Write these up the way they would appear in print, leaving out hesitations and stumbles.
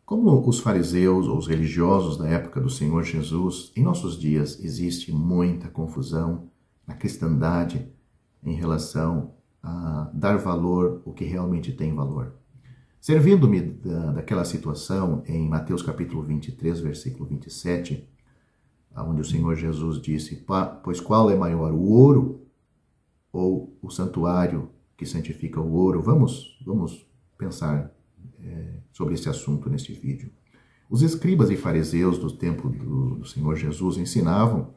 Como os fariseus ou os religiosos da época do Senhor Jesus, em nossos dias existe muita confusão na cristandade em relação a dar valor o que realmente tem valor. Servindo-me daquela situação em Mateus capítulo 23, versículo 27, onde o Senhor Jesus disse: Pois qual é maior, o ouro ou o santuário que santifica o ouro? Vamos pensar sobre esse assunto neste vídeo. Os escribas e fariseus do tempo do Senhor Jesus ensinavam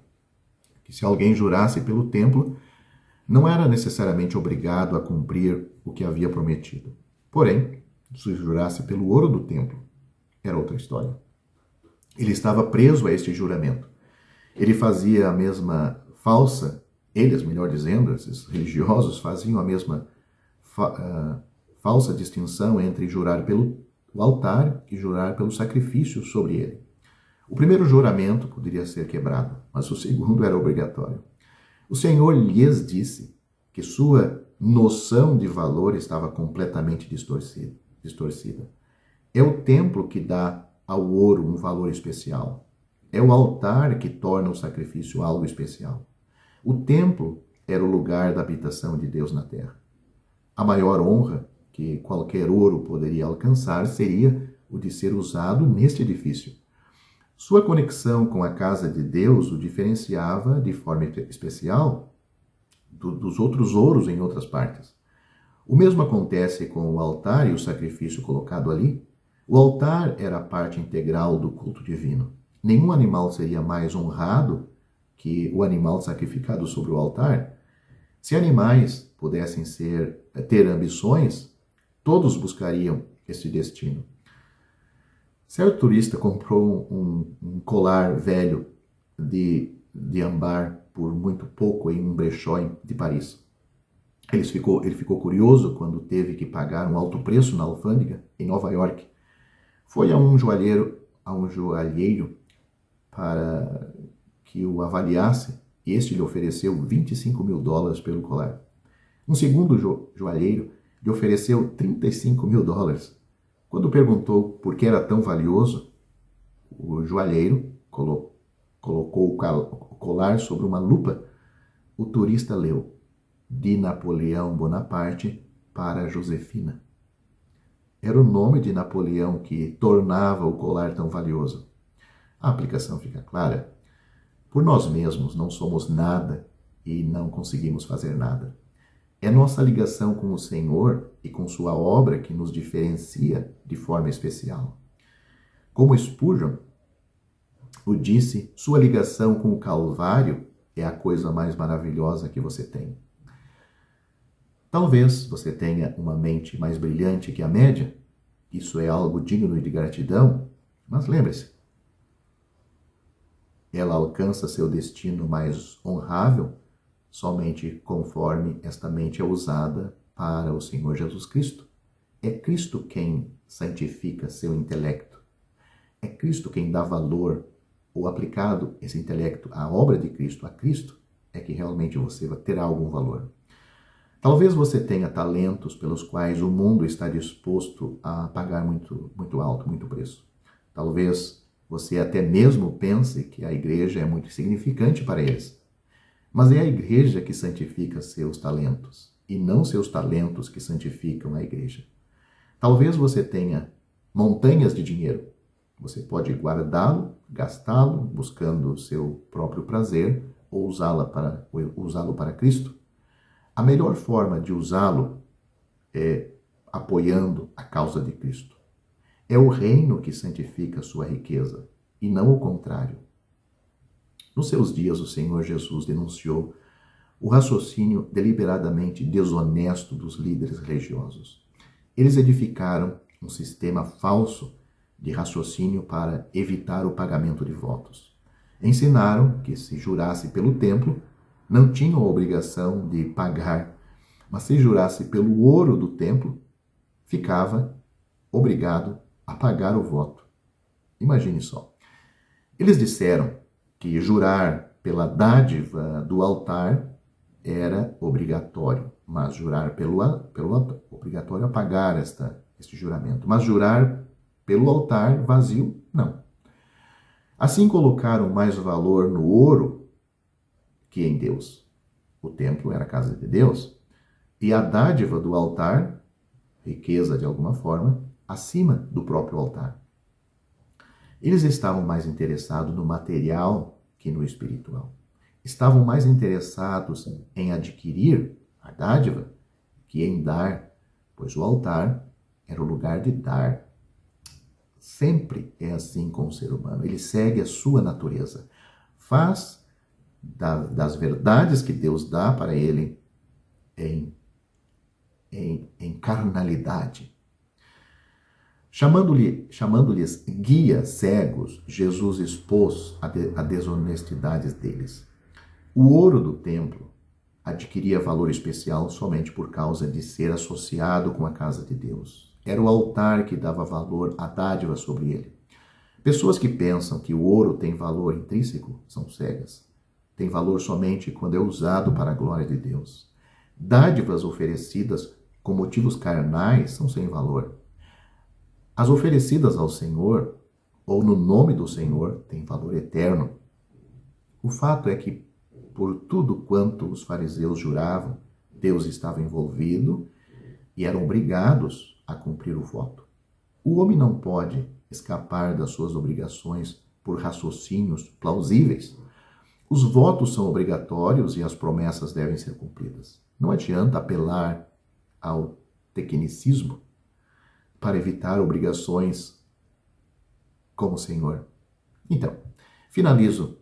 que se alguém jurasse pelo templo, não era necessariamente obrigado a cumprir o que havia prometido. Porém, se jurasse pelo ouro do templo, era outra história. Ele estava preso a este juramento. Ele fazia a mesma eles, melhor dizendo, esses religiosos faziam a mesma falsa distinção entre jurar pelo altar e jurar pelo sacrifício sobre ele. O primeiro juramento poderia ser quebrado, mas o segundo era obrigatório. O Senhor lhes disse que sua noção de valor estava completamente distorcida. É o templo que dá ao ouro um valor especial. É o altar que torna o sacrifício algo especial. O templo era o lugar da habitação de Deus na terra. A maior honra que qualquer ouro poderia alcançar seria o de ser usado neste edifício. Sua conexão com a casa de Deus o diferenciava de forma especial dos outros ouros em outras partes. O mesmo acontece com o altar e o sacrifício colocado ali. O altar era a parte integral do culto divino. Nenhum animal seria mais honrado que o animal sacrificado sobre o altar. Se animais pudessem ter ambições, todos buscariam esse destino. Certo turista comprou um colar velho de âmbar por muito pouco em um brechó de Paris. Ele ficou curioso quando teve que pagar um alto preço na alfândega em Nova York. Foi a um joalheiro para que o avaliasse e este lhe ofereceu $25 mil pelo colar. Um segundo joalheiro lhe ofereceu $35 mil. Quando perguntou por que era tão valioso, o joalheiro colocou o colar sobre uma lupa. O turista leu: de Napoleão Bonaparte para Josefina. Era o nome de Napoleão que tornava o colar tão valioso. A aplicação fica clara. Por nós mesmos não somos nada e não conseguimos fazer nada. É nossa ligação com o Senhor e com sua obra que nos diferencia de forma especial. Como Spurgeon o disse, sua ligação com o Calvário é a coisa mais maravilhosa que você tem. Talvez você tenha uma mente mais brilhante que a média. Isso é algo digno de gratidão, mas lembre-se, ela alcança seu destino mais honrável somente conforme esta mente é usada para o Senhor Jesus Cristo. É Cristo quem santifica seu intelecto. É Cristo quem dá valor, ou aplicado esse intelecto à obra de Cristo, a Cristo, é que realmente você terá algum valor. Talvez você tenha talentos pelos quais o mundo está disposto a pagar muito alto, muito preço. Talvez você até mesmo pense que a igreja é muito insignificante para eles. Mas é a igreja que santifica seus talentos, e não seus talentos que santificam a igreja. Talvez você tenha montanhas de dinheiro. Você pode guardá-lo, gastá-lo, buscando o seu próprio prazer, ou usá-lo para Cristo. A melhor forma de usá-lo é apoiando a causa de Cristo. É o reino que santifica sua riqueza, e não o contrário. Nos seus dias, o Senhor Jesus denunciou o raciocínio deliberadamente desonesto dos líderes religiosos. Eles edificaram um sistema falso de raciocínio para evitar o pagamento de votos. Ensinaram que se jurasse pelo templo, não tinham a obrigação de pagar, mas se jurasse pelo ouro do templo, ficava obrigado a pagar o voto. Imagine só. Eles disseram que jurar pela dádiva do altar era obrigatório, mas jurar pelo obrigatório a pagar este juramento. Mas jurar Pelo altar vazio, não. Assim colocaram mais valor no ouro que em Deus. O templo era a casa de Deus, e a dádiva do altar, riqueza de alguma forma, acima do próprio altar. Eles estavam mais interessados no material que no espiritual. Estavam mais interessados em adquirir a dádiva que em dar, pois o altar era o lugar de dar. Sempre é assim com o ser humano. Ele segue a sua natureza. Faz das verdades que Deus dá para ele em carnalidade. Chamando-lhes guias cegos, Jesus expôs a desonestidade deles. O ouro do templo adquiria valor especial somente por causa de ser associado com a casa de Deus. Era o altar que dava valor à dádiva sobre ele. Pessoas que pensam que o ouro tem valor intrínseco são cegas. Tem valor somente quando é usado para a glória de Deus. Dádivas oferecidas com motivos carnais são sem valor. As oferecidas ao Senhor, ou no nome do Senhor, têm valor eterno. O fato é que, por tudo quanto os fariseus juravam, Deus estava envolvido e eram obrigados a cumprir o voto. O homem não pode escapar das suas obrigações por raciocínios plausíveis. Os votos são obrigatórios e as promessas devem ser cumpridas. Não adianta apelar ao tecnicismo para evitar obrigações como o Senhor. Então, finalizo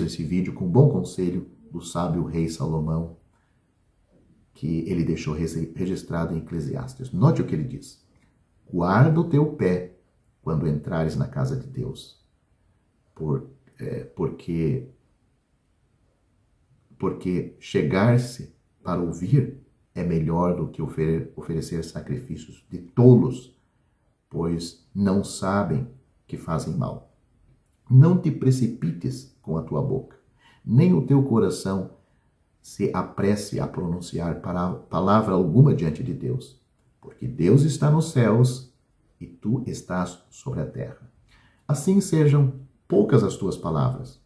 esse vídeo com um bom conselho do sábio rei Salomão, que ele deixou registrado em Eclesiastes. Note o que ele diz: guarda o teu pé quando entrares na casa de Deus, porque chegar-se para ouvir é melhor do que oferecer sacrifícios de tolos, pois não sabem que fazem mal. Não te precipites com a tua boca, nem o teu coração se apresse a pronunciar palavra alguma diante de Deus, porque Deus está nos céus e tu estás sobre a terra. Assim sejam poucas as tuas palavras.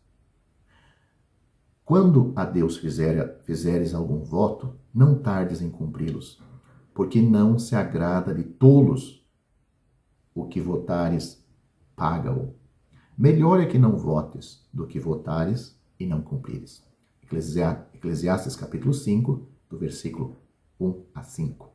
Quando a Deus fizeres algum voto, não tardes em cumpri-los, porque não se agrada de tolos. O que votares, paga-o. Melhor é que não votes do que votares e não cumprires. Eclesiastes capítulo 5, do versículo 1 a 5.